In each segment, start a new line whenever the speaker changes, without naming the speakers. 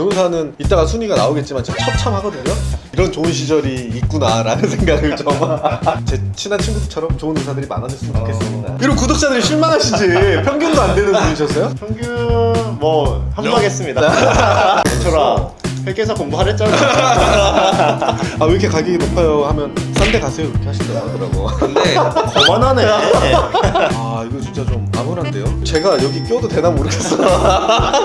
변호사는 이따가 순위가 나오겠지만 진짜 처참하거든요. 이런 좋은 시절이 있구나라는 생각을 좀 제 친한 친구들처럼 좋은 의사들이 많아졌으면 좋겠습니다. 이런 구독자들이 실망하시지. 평균도 안 되는 분이셨어요?
평균 뭐 합류하겠습니다. 멘토라 회계사 공부하랬잖아.
아, 왜 이렇게 가격이 높아요 하면 싼 데 가세요 이렇게 하시더라고.
근데 거만하네.
아, 이거 진짜 좀 암울한데요? 제가 여기 껴도 되나 모르겠어.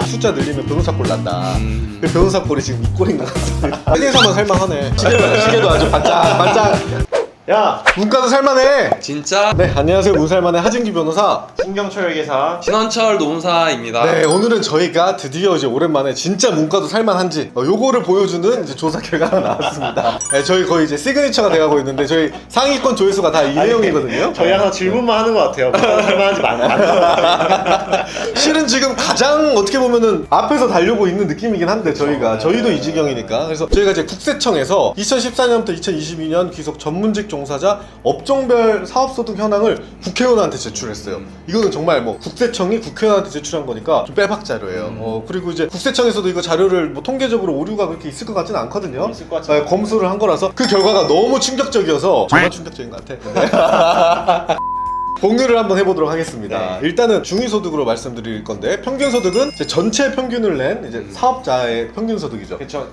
숫자 늘리면 변호사 꼴 난다. 그 변호사 꼴이 지금 이 꼴인 것 같습니다. 회계사만 살만하네. 시계도 아주 반짝반짝.
야
문과도 살만해.
진짜
네, 안녕하세요. 문살만의 하진기 변호사.
신경철 회계사.
신원철 노무사입니다.
네, 오늘은 저희가 드디어 이제 오랜만에 진짜 문과도 살만한지 요거를 보여주는 이제 조사 결과가 나왔습니다. 네, 저희 거의 이제 시그니처가 돼가고 있는데 저희 상위권 조회수가 다 이 내용이거든요.
저희 항상 질문만 하는 것 같아요. 할만한지 많은.
실은 지금 가장 어떻게 보면은 앞에서 달려고 있는 느낌이긴 한데 저희도 이 지경이니까. 그래서 저희가 이제 국세청에서 2014년부터 2022년 귀속 전문직 종사자 업종별 사업소득 현황을 국회의원한테 제출했어요. 이거는 정말 뭐 국세청이 국회의원한테 제출한 거니까 좀 빼박 자료예요. 그리고 이제 국세청에서도 이거 자료를 뭐 통계적으로 오류가 그렇게 있을 것 같지는 않거든요.
있을 것 같지는
네, 검수를 한 거라서 그 결과가 너무 충격적이어서 정말 충격적인 것 같아. 공유를 한번 해보도록 하겠습니다.
네.
일단은 중위소득으로 말씀드릴 건데 평균소득은 이제 전체 평균을 낸 이제 사업자의 평균소득이죠.
그렇죠.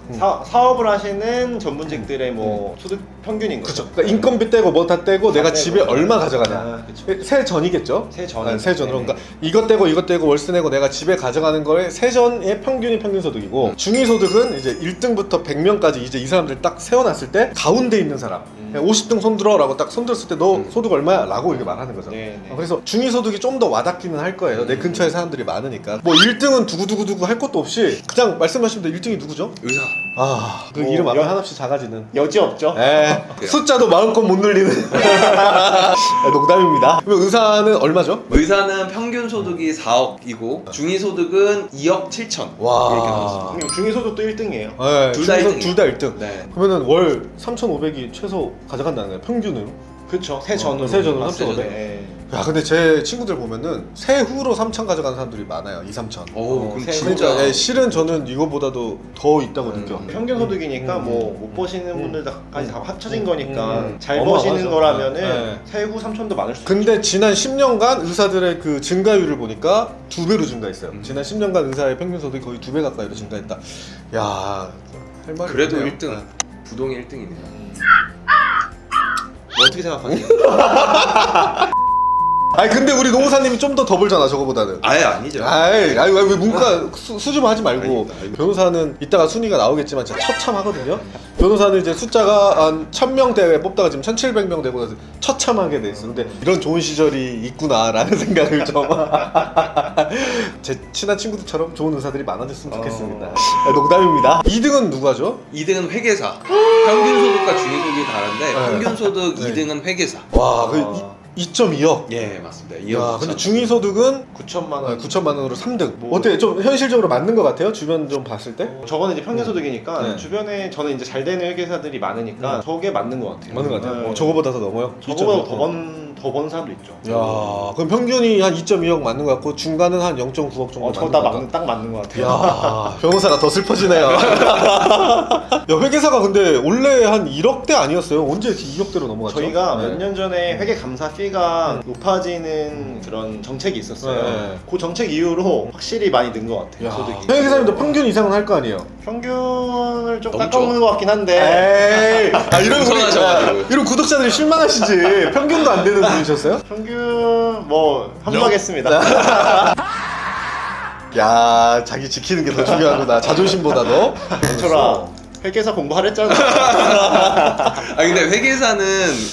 사업을 하시는 전문직들의 뭐 소득 평균인 거죠.
그렇죠. 그러니까 인건비 떼고 뭐 다 떼고 내가
떼고.
집에 얼마 가져가냐.
아, 그쵸.
세전이겠죠.
세전.
네, 세전으로. 그러니까 이것 떼고 월세 내고 내가 집에 가져가는 거에 세전의 평균이 평균소득이고 중위소득은 이제 1등부터 100명까지 이제 이 사람들 딱 세워놨을 때 가운데 있는 사람 50등 손들어라고 딱 손들었을 때 너 소득 얼마야? 라고 이렇게 말하는 거죠.
네, 네.
그래서 중위소득이 좀 더 와닿기는 할 거예요. 내 근처에 사람들이 많으니까. 뭐 1등은 두구두구두구 할 것도 없이 그냥 말씀하시면 돼. 1등이 누구죠?
의사.
아, 그
뭐,
이름 앞에 한없이 작아지는.
여지 없죠.
숫자도 마음껏 못 늘리는. 농담입니다. 그럼 의사는 얼마죠?
의사는 평균 소득이 4억이고 중위 소득은 2억 7천.
와.
이렇게 나왔습니다.
중위소득도 1등이에요.
네,
둘다 1등이에요.
둘 다 1등.
네.
그러면은 월 3,500이 최소 가져간다는 거예요. 평균으로.
그렇죠. 세전으로.
세전으로
세전으로.
3,500.
네.
야, 근데 제 친구들 보면은 세후로 3,000 가져가는 사람들이 많아요. 2, 3,000.
오, 그럼
세후.
진짜.
그러니까 실은 저는 이거보다도 더 있다고 느껴.
평균 소득이니까 뭐 못 버시는 분들까지 다 합쳐진 거니까 잘
어마어마하죠.
버시는 거라면은
네.
세후 3천도 많을 수 있어요.
근데 지난 10년간 의사들의 그 증가율을 보니까 2배로 증가했어요. 지난 10년간 의사의 평균 소득이 거의 2배 가까이로 증가했다. 야, 할 말이
그래도
없네요.
1등.
네.
부동이 1등이네요.
뭐 어떻게 생각하세요?
아니 근데 우리 노무사님이 좀 더 벌잖아 저거보다는.
아예 아니죠.
아이 왜 문과 수줍어 하지 말고.
아닙니다, 아닙니다.
변호사는 이따가 순위가 나오겠지만 진짜 처참하거든요. 변호사는 이제 숫자가 한 1000명대에 뽑다가 지금 1700명 되고 나서 처참하게 돼 있어. 근데 이런 좋은 시절이 있구나라는 생각을 좀 제 친한 친구들처럼 좋은 의사들이 많아졌으면 좋겠습니다. 농담입니다. 2등은 누가죠?
2등은 회계사. 평균 소득과 중위 소득이 다른데
네.
평균 소득
네.
2등은 회계사.
와, 그 2.2억.
예, 맞습니다.
야,
2억.
근데 중위소득은
9천만 원.
9천만 원으로 3등.
뭐-
어때? 좀 현실적으로 맞는 것 같아요? 주변 좀 봤을 때?
저거는 이제 평균 소득이니까
네.
주변에 저는 이제 잘 되는 회계사들이 많으니까 저게 맞는 것 같아요.
맞는 것 같아요.
네.
저거보다 더 넘어요?
저거보다
2.2억.
더 번 사람도 있죠.
야, 그럼 평균이 한 2.2억 맞는 것 같고 중간은 한 0.9억 정도
저거
맞는 것 같다.
딱 맞는 것 같아요.
야, 변호사가 더 슬퍼지네요. 야, 회계사가 근데 원래 한 1억대 아니었어요? 언제 이렇게 2억대로 넘어갔죠?
저희가
네.
몇 년 전에 회계 감사 피가 높아지는 그런 정책이 있었어요.
네.
그 정책 이후로 확실히 많이 는 것 같아요.
야,
소득이.
회계사님도 평균 이상은 할 거 아니에요?
평균을 좀
넘죠.
깎아먹는 것 같긴 한데
에이, 이런
겸손하셔가지고.
이런 구독자들이 실망하시지. 평균도 안 되는 분이셨어요?
평균 뭐 합류하겠습니다.
야, 자기 지키는 게 더 중요하구나. 자존심보다도.
멘토라 회계사 공부하랬잖아.
아 근데 회계사는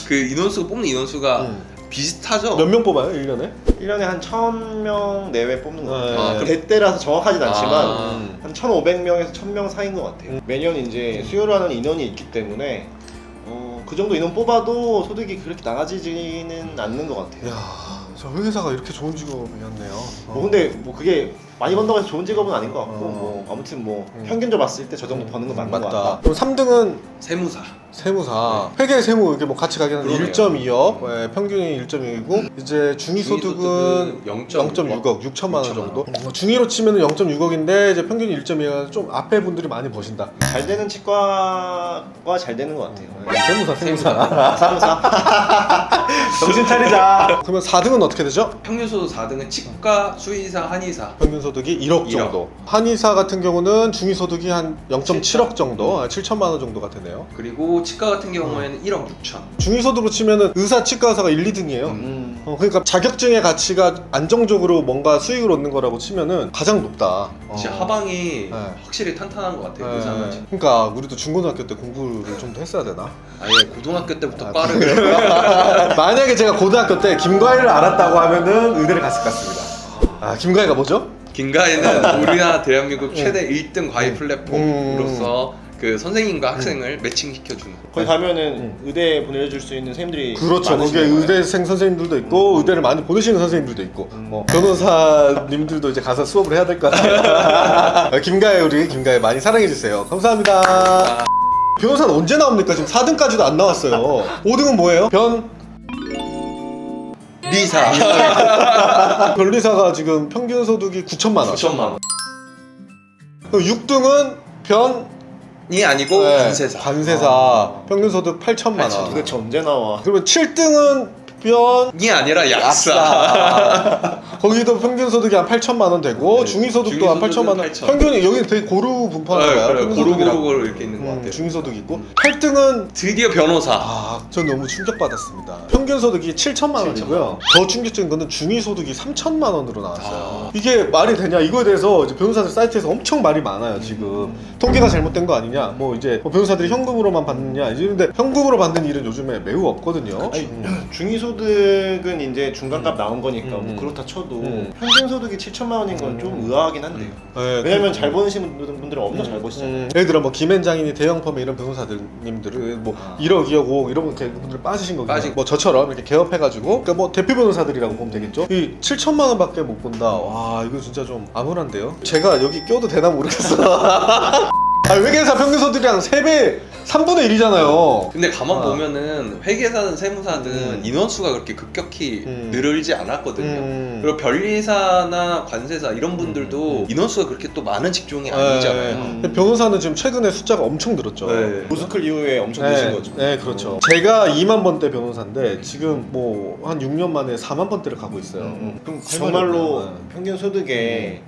그 인원수가 뽑는 인원수가 비슷하죠.
몇 명 뽑아요, 1년에?
1년에 한 1000명 내외 뽑는 것 같아요.
아,
그 대때라서 정확하진 않지만
아.
한 1500명에서 1000명 사이인 것 같아요. 매년 이제 수요를 하는 인원이 있기 때문에 그 정도 인원 뽑아도 소득이 그렇게 나아지지는 않는 것 같아요.
야, 저 회계사가 이렇게 좋은 직업이었네요.
뭐 근데 뭐 그게 많이 번다고 해서 좋은 직업은 아닌 것 같고 뭐 아무튼 뭐 평균적으로 봤을 때 저 정도 버는 건 맞는 것 같다.
맞다. 그럼 3등은
세무사.
세무사. 회계 세무 이게 뭐 같이 가긴 하는데
그러네요.
1.2억, 네, 평균이 1.2이고 이제 중위소득은
중위소득은
0.6억, 6천만 원
6천만
정도. 중위로 치면은 0.6억인데 이제 평균이 1.2가 좀 앞에 분들이 많이 버신다.
잘 되는 치과가 잘 되는 것 같아요.
세무사.
세무사. 정신 차리자.
그러면 4등은 어떻게 되죠?
평균소득 4등은 치과, 수의사, 한의사.
평균 소득이 1억 정도. 한의사 같은 경우는 중위 소득이 한 0.7억 정도, 7천만 원 정도가 되네요.
그리고 치과 같은 경우에는 1억 6천.
중위 소득으로 치면은 의사, 치과 의사가 1, 2등이에요. 그러니까 자격증의 가치가 안정적으로 뭔가 수익을 얻는 거라고 치면은 가장 높다.
진짜 하방이
네.
확실히 탄탄한 것 같아요. 의사는.
네. 그러니까 우리도 중고등학교 때 공부를 좀 더 했어야 되나?
아예 고등학교 때부터 과를
만약에 제가 고등학교 때 김과일을 알았다고 하면은 의대를 갔을 것 같습니다. 아, 김과일가 뭐죠?
김가희는 우리나라 대한민국 최대 1등 과외 플랫폼으로서 그 선생님과 학생을 매칭시켜주는.
거기 가면은 의대 보내줄 수 있는 선생님들이
그렇죠. 거기에
많으신 거예요?
의대생 선생님들도 있고 의대를 많이 보내시는 선생님들도 있고 변호사님들도 이제 가서 수업을 해야 될 것 같아요. 김가혜 우리 김가혜 많이 사랑해 주세요. 감사합니다. 변호사는 언제 나옵니까? 지금 4등까지도 안 나왔어요. 5등은 뭐예요?
리사.
변리사가 지금 평균 소득이 9천만 원.
9천만 원.
6등은
이 아니고
네,
관세사.
관세사. 평균 소득 8천만 원.
도대체 언제 나와?
그러면 7등은
이 아니라 약사.
거기도 평균 소득이 한 8천만 원 되고
네,
중위 소득도 한 8천만 원.
8천.
평균이 여기 되게 고루 분포하는 거야.
그래,
평균 소득이랑.
고루고루 이렇게 있는 것 같아요.
중위 소득 있고 8등은
드디어 변호사.
전 너무 충격받았습니다. 평균 소득이 7천만 원이고요. 더 충격적인 거는 중위 소득이 3천만 원으로 나왔어요. 이게 말이 되냐? 이거에 대해서 이제 변호사들 사이트에서 엄청 말이 많아요. 지금 통계가 잘못된 거 아니냐? 뭐 이제 뭐 변호사들이 현금으로만 받느냐? 이런데 현금으로 받는 일은 요즘에 매우 없거든요.
중위소득은 이제 중간값 나온 거니까 뭐 그렇다 쳐도 평균 소득이 7천만 원인 건 좀 의아하긴 한데요.
네,
왜냐면 잘 버시는 분들은 엄청 잘 버시잖아요.
예를 들어 뭐 김앤장이니 대형펌의 이런 변호사들님들은 뭐 1억, 2억, 5억 이런 분들 빠지신 거겠죠. 뭐 저처럼 이렇게 개업해가지고 그러니까 뭐 대표 변호사들이라고 보면 되겠죠. 이 7천만 원밖에 못 본다. 와 이거 진짜 좀 암울한데요. 제가 여기 껴도 되나 모르겠어. 회계사 평균 소득이랑 3배 3분의 1이잖아요.
근데 가만 보면은 회계사든 세무사든 인원수가 그렇게 급격히 늘지 않았거든요. 그리고 변리사나 관세사 이런 분들도 인원수가 그렇게 또 많은 직종이 아니잖아요.
변호사는 지금 최근에 숫자가 엄청 늘었죠.
네.
로스쿨 이후에 엄청 느신 거죠.
네, 그렇죠. 제가 2만 번대 변호사인데 지금 뭐 한 6년 만에 4만 번대를 가고 있어요.
그럼 정말로 평균 소득에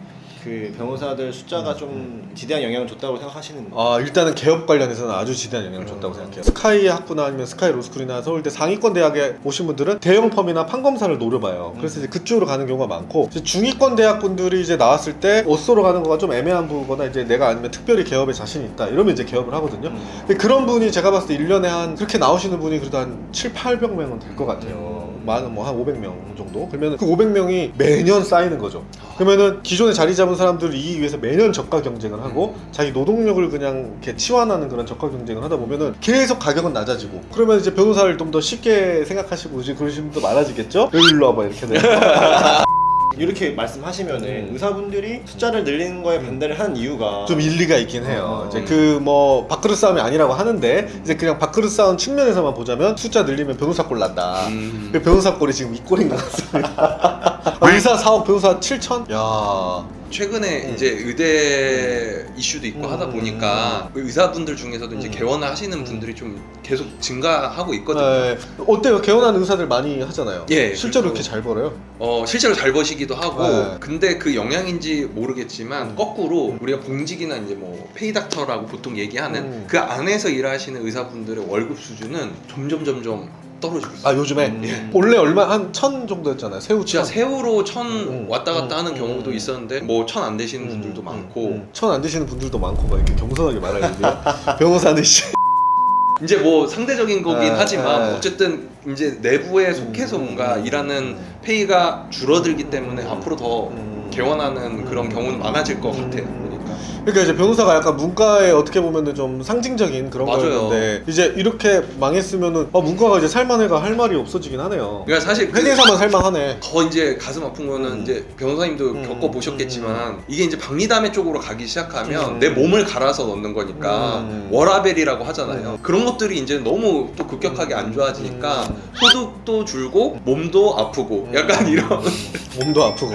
그 변호사들 숫자가 좀 지대한 영향을 줬다고 생각하시는 거예요?
일단은 개업 관련해서는 아주 지대한 영향을 줬다고 생각해요. 스카이 학부나 아니면 스카이 로스쿨이나 서울대 상위권 대학에 오신 분들은 대형 펌이나 판검사를 노려봐요. 그래서 이제 그쪽으로 가는 경우가 많고 이제 중위권 대학분들이 이제 나왔을 때 어쏘로 가는 거가 좀 애매한 부분거나 이제 내가 아니면 특별히 개업에 자신이 있다 이러면 이제 개업을 하거든요. 근데 그런 분이 제가 봤을 때 1년에 한 그렇게 나오시는 분이 그래도 한 7,800명은 될 것 같아요. 많은 뭐 한 500명 정도. 그러면 그 500명이 매년 쌓이는 거죠. 그러면은 기존에 자리 잡은 사람들을 이기기 위해서 매년 저가 경쟁을 하고 자기 노동력을 그냥 이렇게 치환하는 그런 저가 경쟁을 하다 보면은 계속 가격은 낮아지고 그러면 이제 변호사를 좀 더 쉽게 생각하시고 이제 그러시는 분도 많아지겠죠? 여기 일로 와봐 이렇게 돼요.
이렇게 말씀하시면은 의사분들이 숫자를 늘리는 거에 반대를 하는 이유가
좀 일리가 있긴 해요. 이제 그 뭐 밥그릇 싸움이 아니라고 하는데 이제 그냥 밥그릇 싸움 측면에서만 보자면 숫자 늘리면 변호사 꼴 난다. 그 변호사 꼴이 지금 이 꼴인 것 같습니다. 의사 4억, 변호사 7천? 야.
최근에 이제 의대 이슈도 있고 하다 보니까 의사분들 중에서도 이제 개원을 하시는 분들이 좀 계속 증가하고 있거든요.
네. 어때요? 개원하는 의사들 많이 하잖아요.
예,
실제로
그렇죠.
이렇게 잘 벌어요?
실제로 잘 버시기도 하고
네.
근데 그 영향인지 모르겠지만 거꾸로 우리가 봉직이나 이제 뭐 페이닥터라고 보통 얘기하는 그 안에서 일하시는 의사분들의 월급 수준은 점점 떨어지고 있어요.
요즘에? 원래 얼마 한 1,000 정도였잖아요. 새우
진짜
1,000.
세후로 1,000 왔다 갔다 하는 경우도 있었는데 뭐 1,000 안 되시는 분들도 많고
1,000 안 되시는 분들도 많고 막 이렇게 겸손하게 말하는데요. 변호사는 씨.
이제 뭐 상대적인 거긴 하지만
네.
어쨌든 이제 내부에 속해서 뭔가 일하는 페이가 줄어들기 때문에 앞으로 더 개원하는 그런 경우는 많아질 것 같아요. 그러니까.
그러니까 이제 변호사가 약간 문과에 어떻게 보면은 좀 상징적인 그런
맞아요.
거였는데 이제 이렇게 망했으면은 문과가 이제 살만해가 할 말이 없어지긴 하네요.
그러니까 사실
회계사만 살만하네.
더 이제 가슴 아픈 거는 이제 변호사님도 겪어보셨겠지만 이게 이제 박리담회 쪽으로 가기 시작하면 내 몸을 갈아서 넣는 거니까 워라벨이라고 하잖아요. 그런 것들이 이제 너무 또 급격하게 안 좋아지니까 소득도 줄고 몸도 아프고 약간 이런
몸도 아프고.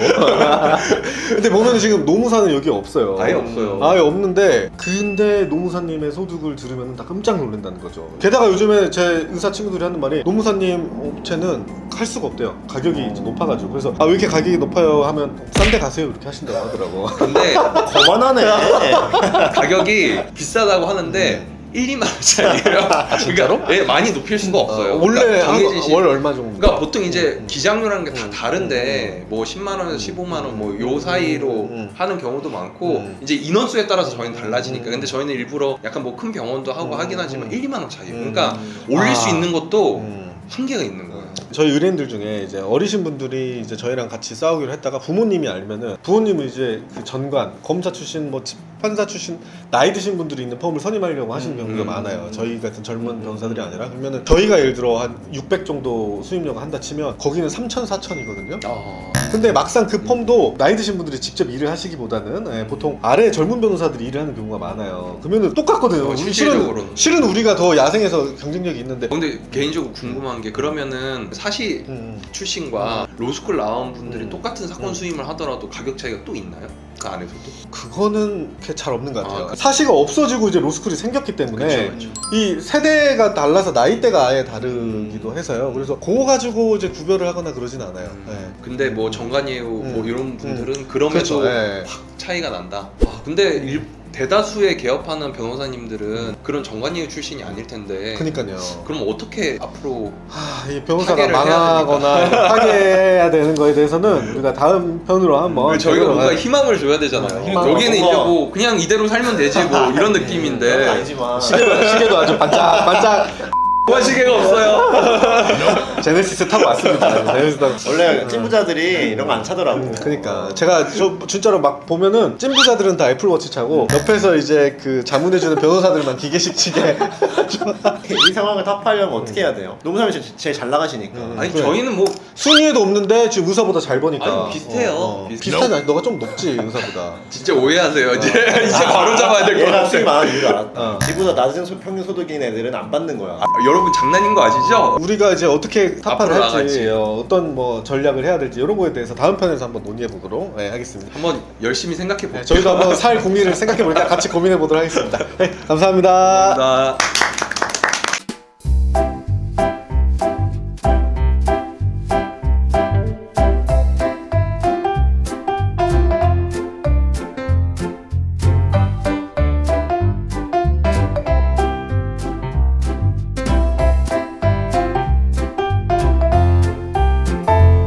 근데 보면 지금 노무사는 여기 없어요.
아예 없어요.
아예 없는데 근데 노무사님의 소득을 들으면 다 깜짝 놀란다는 거죠. 게다가 요즘에 제 의사 친구들이 하는 말이 노무사님 업체는 할 수가 없대요. 가격이 이제 높아가지고. 그래서 왜 이렇게 가격이 높아요 하면 싼 데 가세요 이렇게 하신다고 하더라고.
근데
거만하네.
가격이 비싸다고 하는데 1, 2만 원짜리예요.
진짜로?
그러니까, 예, 많이 높일 수가 없어요.
원래
그러니까 정해진 시-
월 얼마 정도?
그러니까 보통 이제 기장료라는 게 다 다른데 뭐 10만 원에서 15만 원 뭐 요 사이로 하는 경우도 많고 이제 인원수에 따라서 저희는 달라지니까 근데 저희는 일부러 약간 뭐 큰 병원도 하고 하긴 하지만 1, 2만 원 차이예요. 그러니까 올릴 수 있는 것도 한계가 있는 거예요.
저희 의뢰인들 중에 이제 어리신 분들이 이제 저희랑 같이 싸우기로 했다가 부모님이 알면은 부모님은 이제 그 전관, 검사 출신, 뭐 판사 출신 나이 드신 분들이 있는 펌을 선임하려고 하시는 경우가 많아요. 저희 같은 젊은 변호사들이 아니라 그러면은 저희가 예를 들어 한 600 정도 수임료가 한다 치면 거기는 3,000, 4,000이거든요. 근데 막상 그 펌도 나이 드신 분들이 직접 일을 하시기보다는 보통 아래 젊은 변호사들이 일을 하는 경우가 많아요. 그러면은 똑같거든요.
실질적으로는.
실은 우리가 더 야생에서 경쟁력이 있는데.
근데 개인적으로 궁금한 게 그러면은 사시 출신과 로스쿨 나온 분들이 똑같은 사건 수임을 하더라도 가격 차이가 또 있나요? 그 안에서도?
그거는 그렇게 잘 없는 것 같아요. 사시가 없어지고 이제 로스쿨이 생겼기 때문에
그쵸.
이 세대가 달라서 나이대가 아예 다르기도 해서요. 그래서 그거 가지고 이제 구별을 하거나 그러진 않아요. 네.
근데 뭐 정관예우 뭐 이런 분들은 그럼에도
그렇죠. 네.
확 차이가 난다. 근데 대다수의 개업하는 변호사님들은 그런 정관예우 출신이 아닐 텐데.
그러니까요.
그럼 어떻게 앞으로
이 변호사가
파괴를 해야
망하거나 파괴해야 되는 거에 대해서는 우리가 다음 편으로 한번
저희가 뭔가 희망을 줘야 되잖아요.
희망.
여기는 이제
뭔가-
뭐 그냥 이대로 살면 되지 뭐 이런 느낌인데
아니지만
시계도 아주 반짝반짝
무화시계가 없어요.
제네시스 타고 왔습니다. 제네시스 타고.
원래 찐부자들이 이런 거 안 차더라고.
그러니까 제가 진짜로 막 보면은 찐부자들은 다 애플워치 차고 옆에서 이제 그 자문해주는 변호사들만 기계식 시계.
이 상황을 타파하려면 어떻게 해야 돼요? 노무사님이 제일 잘 나가시니까.
아니
그래.
저희는 뭐
순위에도 없는데 지금 의사보다 잘 버니까.
아니, 비슷해요.
비슷하지 않아? 너가 좀 높지 의사보다.
진짜 오해하세요. 이제 바로 잡아야 될 것
얘가
같아요.
수입 많은 이유를 알았다.
어.
지보다 낮은 평균 소득인 애들은 안 받는 거야.
여러분 장난인 거 아시죠?
우리가 이제 어떻게 타파를
앞으로
할지
나갈지.
어떤 뭐 전략을 해야 될지 이런 거에 대해서 다음 편에서 한번 논의해 보도록 하겠습니다.
한번 열심히 생각해 볼게요.
저희도 한번 살 고민을 생각해 볼까 같이 고민해 보도록 하겠습니다. 감사합니다.
감사합니다.